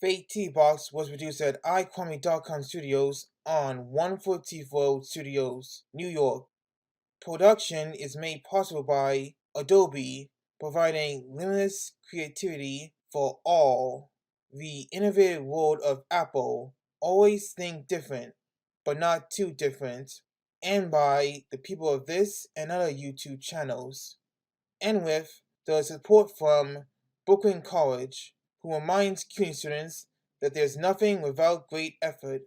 FakeTV Box was produced at iQuame.com Studios on 114th Studios, New York. Production is made possible by Adobe, providing limitless creativity for all. The innovative world of Apple, always think different, but not too different. And by the people of this and other YouTube channels. And with the support from Brooklyn College, who reminds CUNY students that there's nothing without great effort.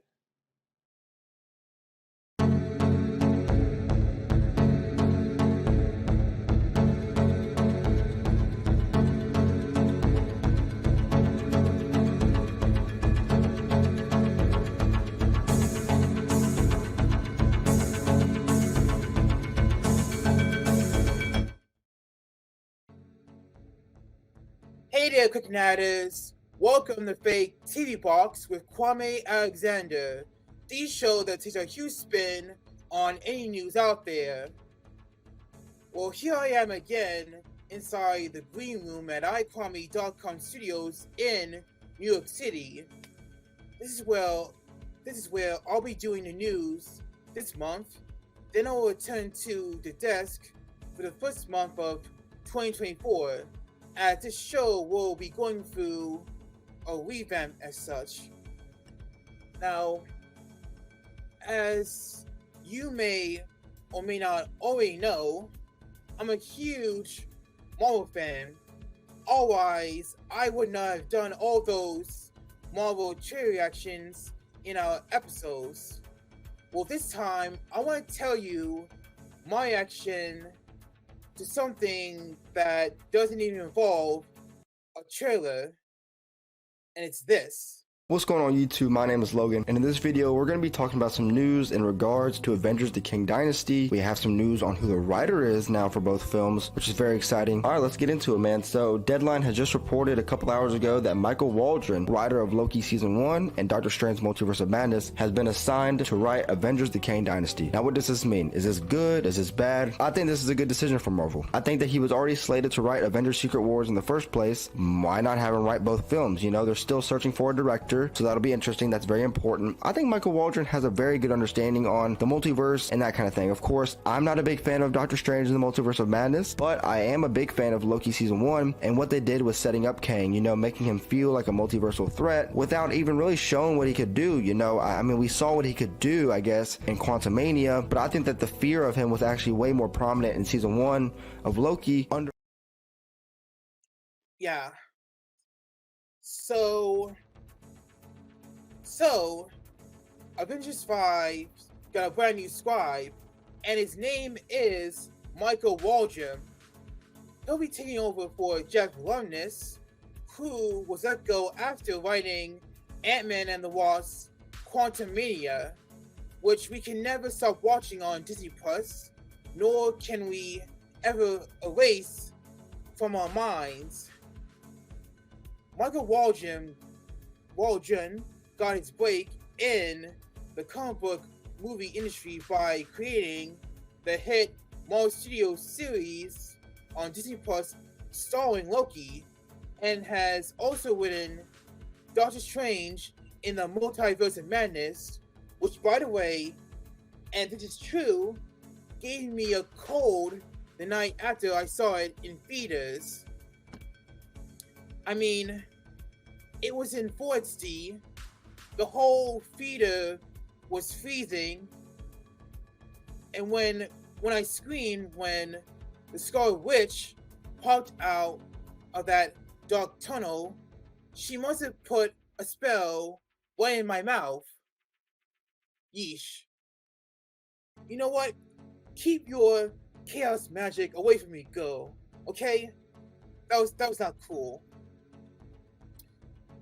Hey there, KlicKNettars! Welcome to FakeTV Box with Kwame Alexander, the show that takes a huge spin on any news out there. Well, here I am again inside the green room at iQuame.com Studios in New York City. This is where I'll be doing the news this month. Then I'll return to the desk for the first month of 2024. As this show will be going through a revamp as such. Now, as you may or may not already know, I'm a huge Marvel fan. Otherwise, I would not have done all those Marvel trailer reactions in our episodes. Well, this time, I want to tell you my reaction to something that doesn't even involve a trailer, and it's this. What's going on YouTube? My name is Logan, and in this video we're going to be talking about some news in regards to Avengers the Kang Dynasty. We have some news on who the writer is now for both films, which is very exciting. Alright, let's get into it, man. So Deadline has just reported a couple hours ago that Michael Waldron, writer of Loki Season 1 and Doctor Strange Multiverse of Madness, has been assigned to write Avengers the Kang Dynasty. Now what does this mean? Is this good? Is this bad? I think this is a good decision for Marvel. I think that he was already slated to write Avengers Secret Wars in the first place. Why not have him write both films? You know, they're still searching for a director, so that'll be interesting. That's very important. I think Michael Waldron has a very good understanding on the multiverse and that kind of thing. Of course, I'm not a big fan of Doctor Strange in the Multiverse of Madness, but I am a big fan of Loki Season 1 and what they did with setting up Kang, you know, making him feel like a multiversal threat without even really showing what he could do. You know, I mean, we saw what he could do, I guess, in Quantumania, but I think that the fear of him was actually way more prominent in Season 1 of Loki. Yeah. So Avengers 5 got a brand new Scribe, and his name is Michael Waldron. He'll be taking over for Jeff Lemnis, who was let go after writing Ant-Man and the Wasp: Quantumania, which we can never stop watching on Disney+, nor can we ever erase from our minds. Michael Waldron got his break in the comic book movie industry by creating the hit Marvel Studios series on Disney Plus starring Loki, and has also written Doctor Strange in the Multiverse of Madness, which, by the way, and this is true, gave me a cold the night after I saw it in theaters. I mean, it was in 4HD, the whole theater was freezing, and when I screamed when the Scarlet Witch popped out of that dark tunnel, she must have put a spell right in my mouth. Yeesh. You know what? Keep your chaos magic away from me, girl. Okay? That was not cool.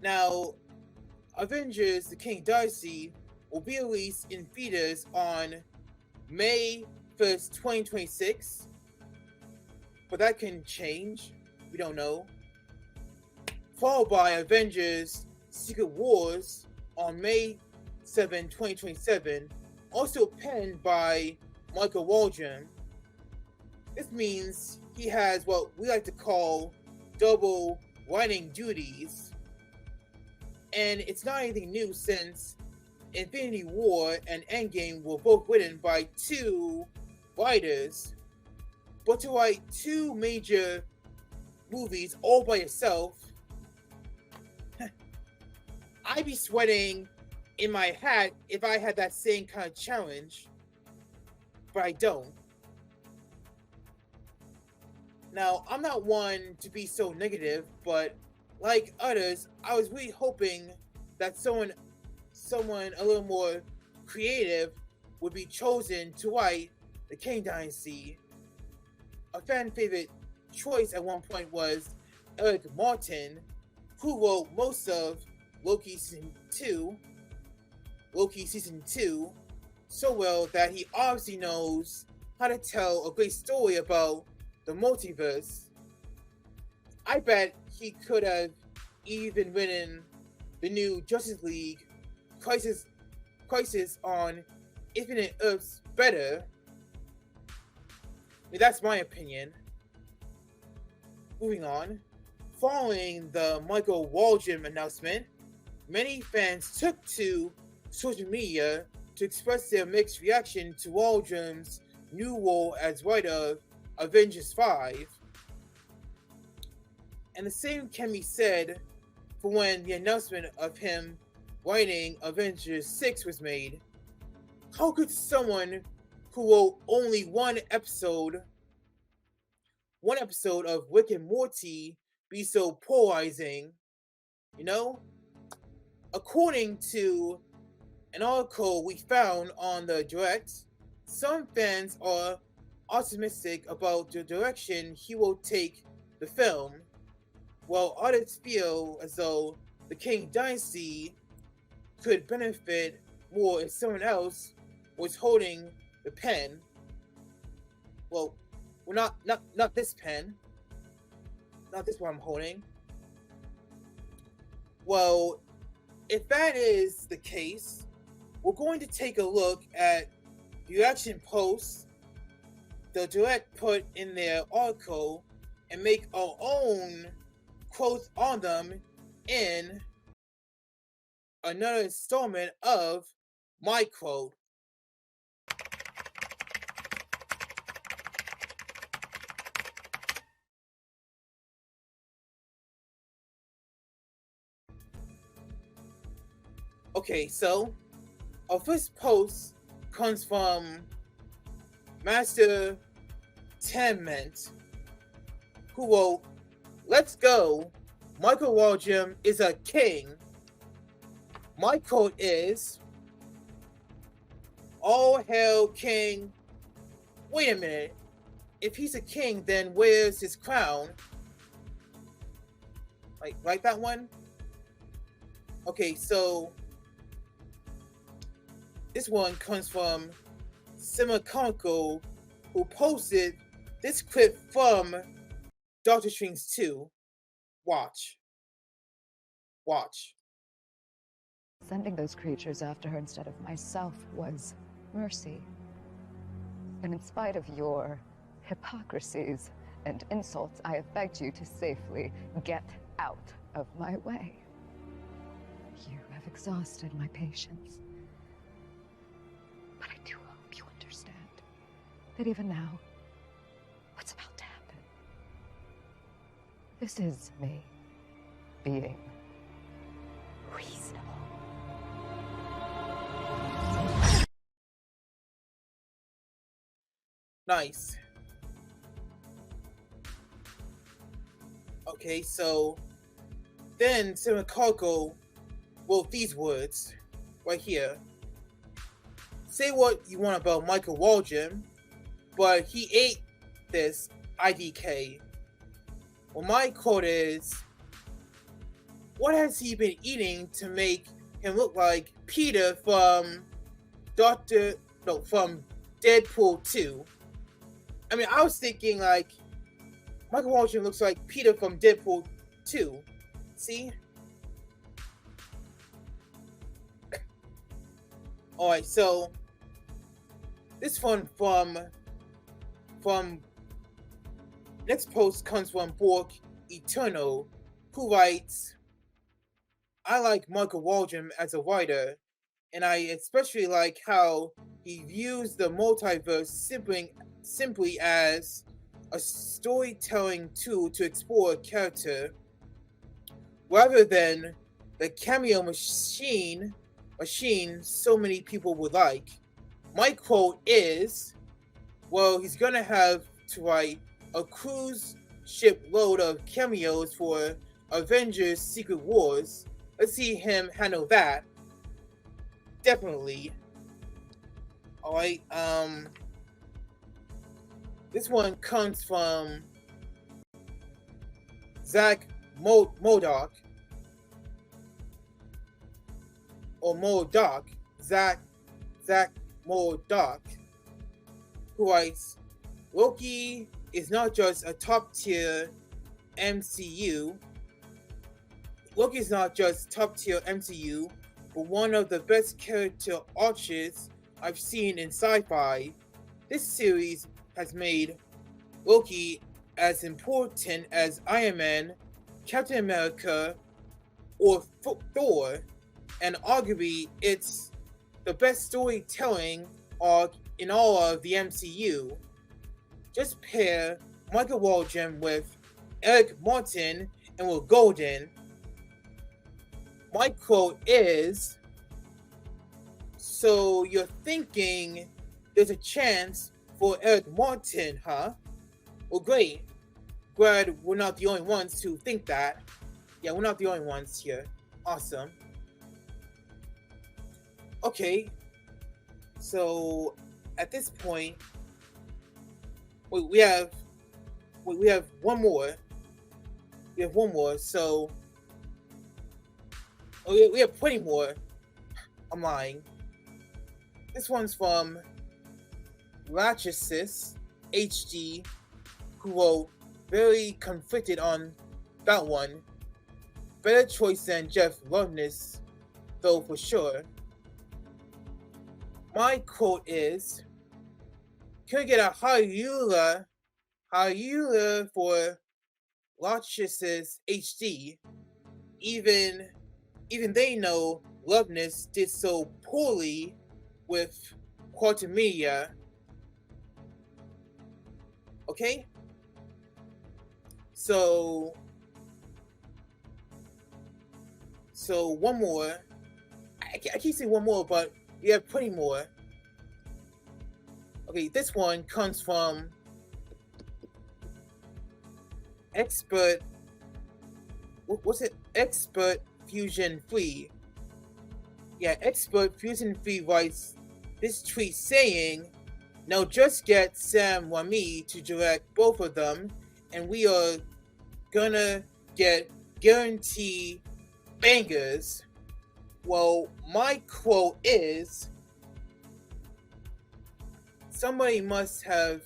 Now, Avengers the Kang Dynasty will be released in theaters on May 1st, 2026. But that can change. We don't know. Followed by Avengers Secret Wars on May 7, 2027. Also penned by Michael Waldron. This means he has what we like to call double writing duties. And it's not anything new since Infinity War and Endgame were both written by two writers. But to write two major movies all by yourself, I'd be sweating in my hat if I had that same kind of challenge, but I don't. Now, I'm not one to be so negative, but like others, I was really hoping that someone a little more creative would be chosen to write the Kang Dynasty. A fan favorite choice at one point was Eric Martin, who wrote most of Loki Season 2 so well that he obviously knows how to tell a great story about the multiverse. I bet he could have even written the new Justice League Crisis on Infinite Earths better. I mean, that's my opinion. Moving on. Following the Michael Waldron announcement, many fans took to social media to express their mixed reaction to Waldron's new role as writer of Avengers 5. And the same can be said for when the announcement of him writing Avengers 6 was made. How could someone who wrote only one episode of Rick and Morty be so polarizing? You know? According to an article we found on the Direct, some fans are optimistic about the direction he will take the film, while others feel as though the Kang Dynasty could benefit more if someone else was holding the pen. Well, not this pen. Not this one I'm holding. Well, if that is the case, we're going to take a look at the reaction posts the Direct put in their article and make our own quotes on them in another installment of MyQuote. Okay, so our first post comes from Master Tenement, who wrote, "Let's go. Michael Waldron is a king. My quote is, all hail King. Wait a minute. If he's a king, then where's his crown?" Like that one? Okay, so this one comes from Semicomical, who posted this clip from Doctor Strange 2. Watch. Sending those creatures after her instead of myself was mercy. And in spite of your hypocrisies and insults, I have begged you to safely get out of my way. You have exhausted my patience. But I do hope you understand that even now, what's about to happen, this is me being reasonable. Nice. Okay, so then Semicomical wrote these words right here. Say what you want about Michael Waldron, but he ate this IDK. Well, my quote is, what has he been eating to make him look like Peter from from Deadpool 2? I mean, I was thinking like, Michael Waldron looks like Peter from Deadpool 2. See? Alright, so this one from next post comes from Bork Eternal, who writes, I like Michael Waldron as a writer, and I especially like how he views the multiverse simply as a storytelling tool to explore a character, rather than the cameo machine so many people would like. My quote is, well, he's gonna have to write a cruise ship load of cameos for Avengers Secret Wars. Let's see him handle that. Definitely. Alright, this one comes from Zach Modoc. Or Modoc. Zach Modoc. Who writes, Wkly is not just a top tier MCU. Wkly is not just top tier MCU, but one of the best character arcs I've seen in sci-fi. This series has made Wkly as important as Iron Man, Captain America, or Thor, and arguably it's the best storytelling arc in all of the MCU. Just pair Michael Waldron with Eric Martin and Will Golden. My quote is, so you're thinking there's a chance for Eric Martin, huh? Well, great. Glad we're not the only ones to think that. Yeah, we're not the only ones here. Awesome. Okay. So, at this point, we have one more. We have one more. So, we have plenty more. I'm lying. This one's from Ratchesis HD, who wrote, very conflicted on that one. Better choice than Jeff Loveness, though, for sure. My quote is, could get a hallelujah for Ratchesis HD. Even they know Loveness did so poorly with Quantumania. Okay? So one more. I keep saying one more, but we have plenty more. Okay, this one comes from Expert. What's it? Expert Fusion 3. Yeah, Expert Fusion 3 writes this tweet saying, now just get Sam Raimi to direct both of them, and we are gonna get guaranteed bangers. Well, my quote is, somebody must have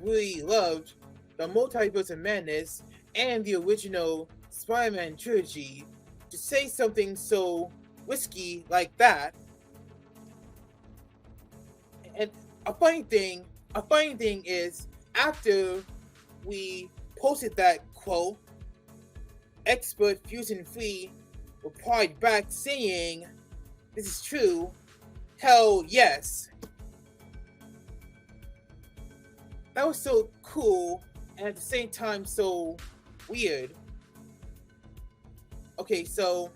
really loved the Multiverse of Madness and the original Spider-Man trilogy to say something so risky like that. And a funny thing is, after we posted that quote, Expert Fusion 3 replied back saying, this is true, hell yes. That was so cool and at the same time so weird. Okay, so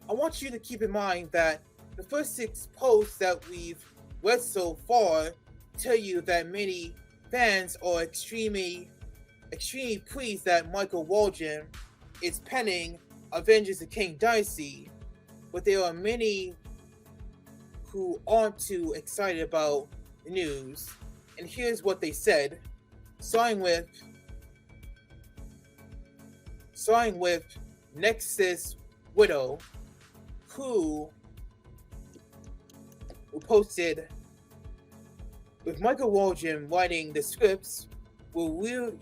I want you to keep in mind that the first 6 posts that we've read so far tell you that many fans are extremely pleased that Michael Waldron is penning Avengers: The Kang Dynasty, but there are many who aren't too excited about the news. And here's what they said, starting with Nexus Widow, who posted, with Michael Waldron writing the scripts, we're really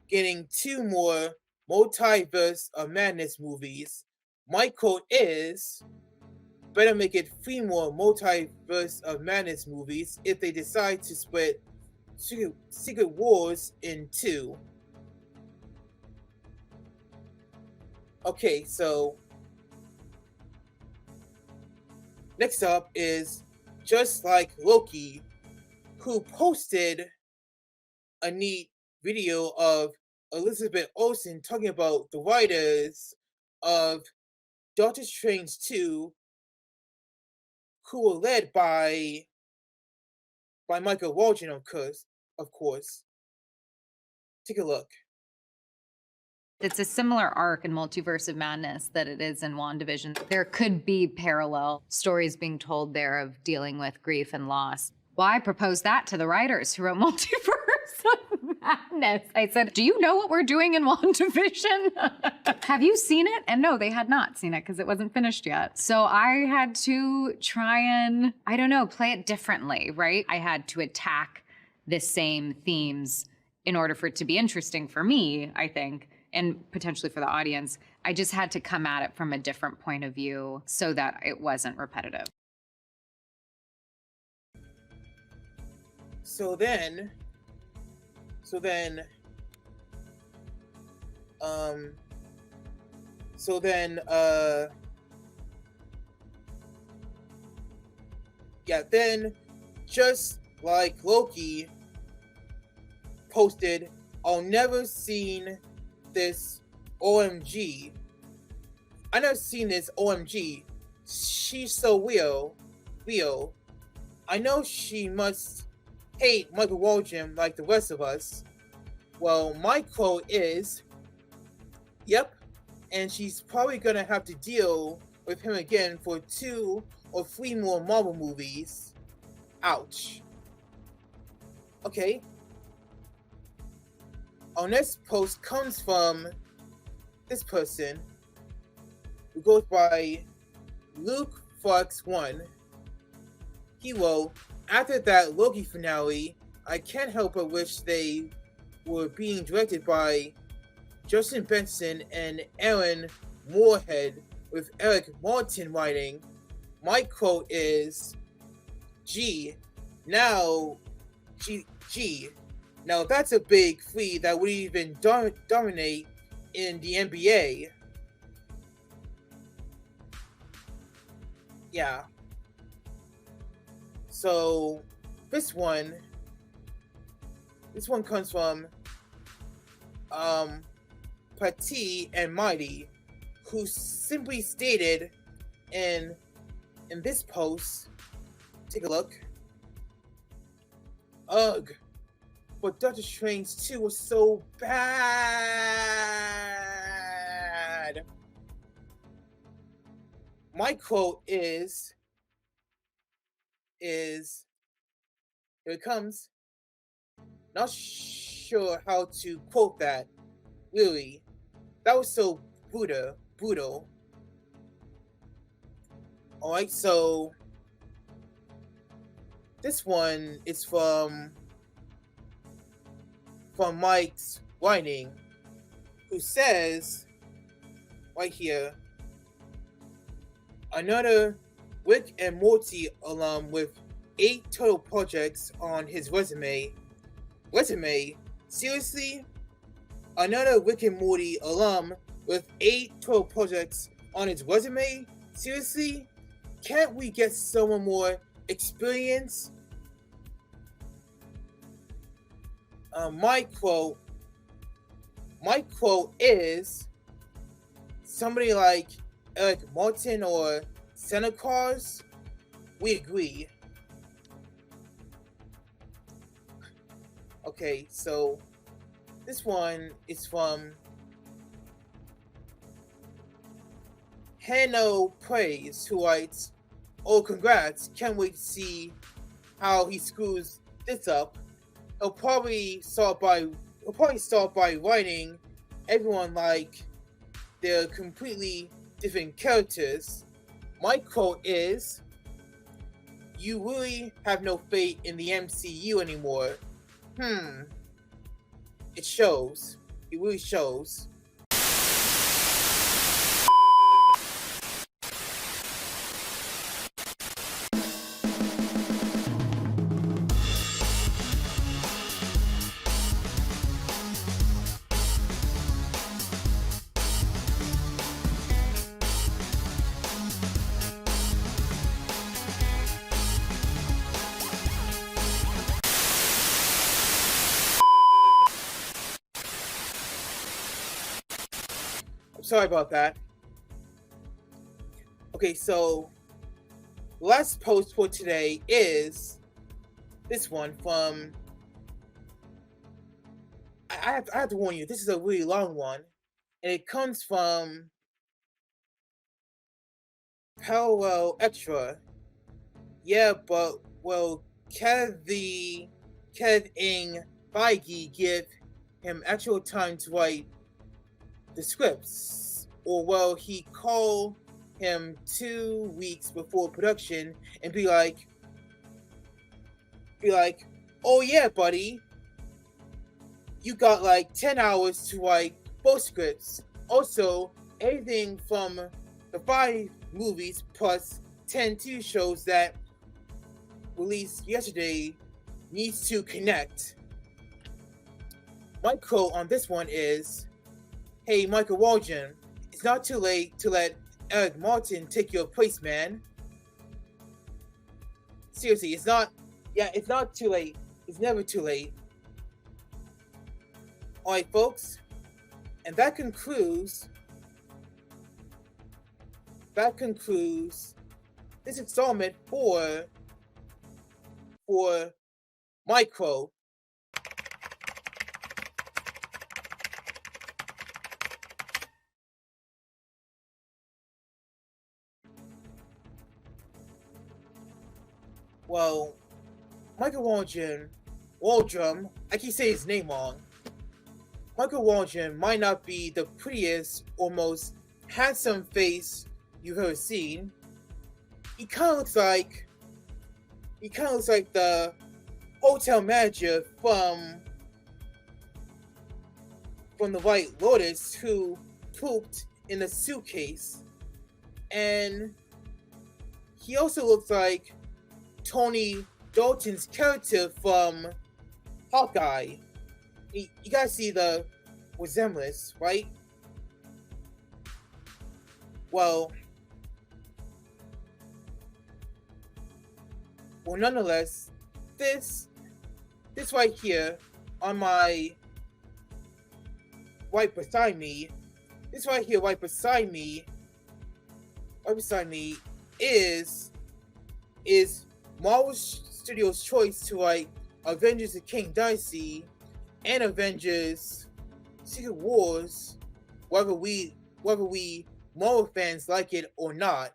getting 2 more Multiverse of Madness movies. My quote is, better make it 3 more Multiverse of Madness movies if they decide to split Secret Wars in 2. Okay, so next up is Just Like Loki, who posted a neat video of Elizabeth Olsen talking about the writers of Doctor Strange 2, who were led by Michael Waldron, of course. Take a look. It's a similar arc in Multiverse of Madness that it is in WandaVision. There could be parallel stories being told there of dealing with grief and loss. Well, I proposed that to the writers who wrote Multiverse of Madness. I said, do you know what we're doing in WandaVision? Have you seen it? And no, they had not seen it because it wasn't finished yet. So I had to try and, I don't know, play it differently, right? I had to attack the same themes in order for it to be interesting for me, I think, and potentially for the audience. I just had to come at it from a different point of view so that it wasn't repetitive. So then, then Just Like Loki posted, I'll never seen this OMG. I never seen this OMG. She's so real. I know she must hate Michael Waldron like the rest of us. Well, my quote is, yep, and she's probably gonna have to deal with him again for 2 or 3 more Marvel movies. Ouch. Okay. Our next post comes from this person who goes by Luke Fox 1. He wrote, after that Loki finale, I can't help but wish they were being directed by Justin Benson and Aaron Moorhead with Eric Martin writing. My quote is, Gee, now that's a big three that would even dominate in the NBA. Yeah. So this one comes from Pati and Mighty, who simply stated in this post, take a look. Ugh, but Doctor Strange 2 was so bad. My quote is here it comes. Not sure how to quote that. Really, that was so brutal. Alright, so this one is from Mike's writing, who says right here, another Rick and Morty alum with 8 total projects on his resume. Seriously? Another Rick and Morty alum with 8 total projects on his resume? Seriously? Can't we get someone more experience? My quote is, somebody like Eric Martin or Santa Claus, we agree. Okay, so this one is from Hanno Praise, who writes, oh, congrats, can't wait to see how he screws this up. He'll probably start by writing everyone like they're completely different characters. My quote is, you really have no faith in the MCU anymore. It shows. It really shows. sorry about that. Okay, so last post for today is this one from. I have to warn you, this is a really long one, and it comes from Parallel Extra. Yeah, but well, Kevin Feige give him actual time to write the scripts, or well, he called him 2 weeks before production and be like, oh yeah, buddy, you got like 10 hours to write both scripts. Also, everything from the 5 movies plus 10 TV shows that released yesterday needs to connect. My quote on this one is, hey, Michael Waldron, it's not too late to let Eric Martin take your place, man. Seriously, it's not too late. It's never too late. Alright, folks, and that concludes this installment for MyQuote. Well, Michael Waldron, I keep saying his name wrong. Michael Waldron might not be the prettiest or most handsome face you've ever seen. He kind of looks like the hotel manager from the White Lotus who pooped in a suitcase, and he also looks like Tony Dalton's character from Hawkeye. You guys see the resemblance, right? Well, nonetheless, this right here on my right beside me is Marvel Studios' choice to write Avengers: The Kang Dynasty and Avengers: Secret Wars, whether we Marvel fans like it or not.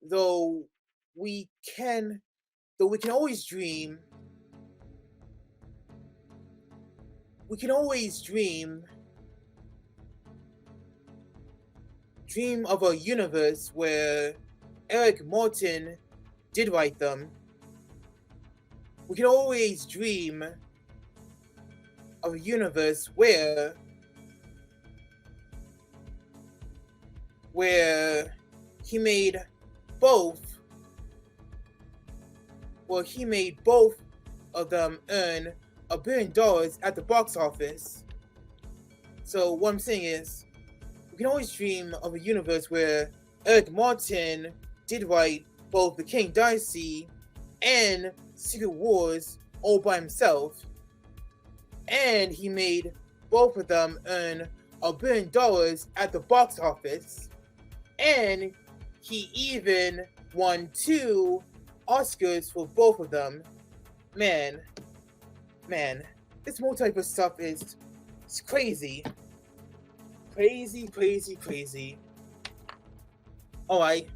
Though we can always dream. We can always dream of a universe where Eric Martin did write them. We can always dream of a universe where he made both of them earn $1 billion at the box office. So what I'm saying is, we can always dream of a universe where Eric Martin did write both the Kang Dynasty and Secret Wars all by himself, and he made both of them earn $1 billion at the box office, and he even won 2 Oscars for both of them. Man, this multiverse stuff is crazy. Crazy. Alright,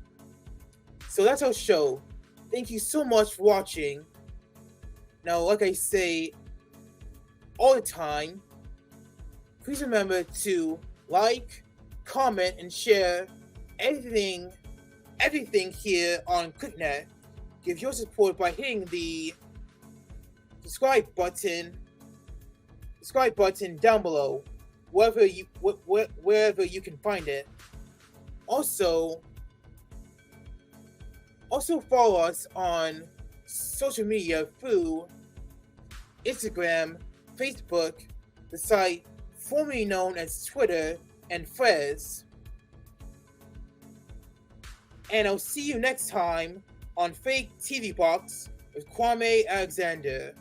so that's our show. Thank you so much for watching. Now, like I say all the time, please remember to like, comment, and share everything here on KlicKNet. Give your support by hitting the subscribe button down below, wherever you can find it. Also follow us on social media through Instagram, Facebook, the site formerly known as Twitter, and Threads. And I'll see you next time on FakeTV Box with Kwame Alexander.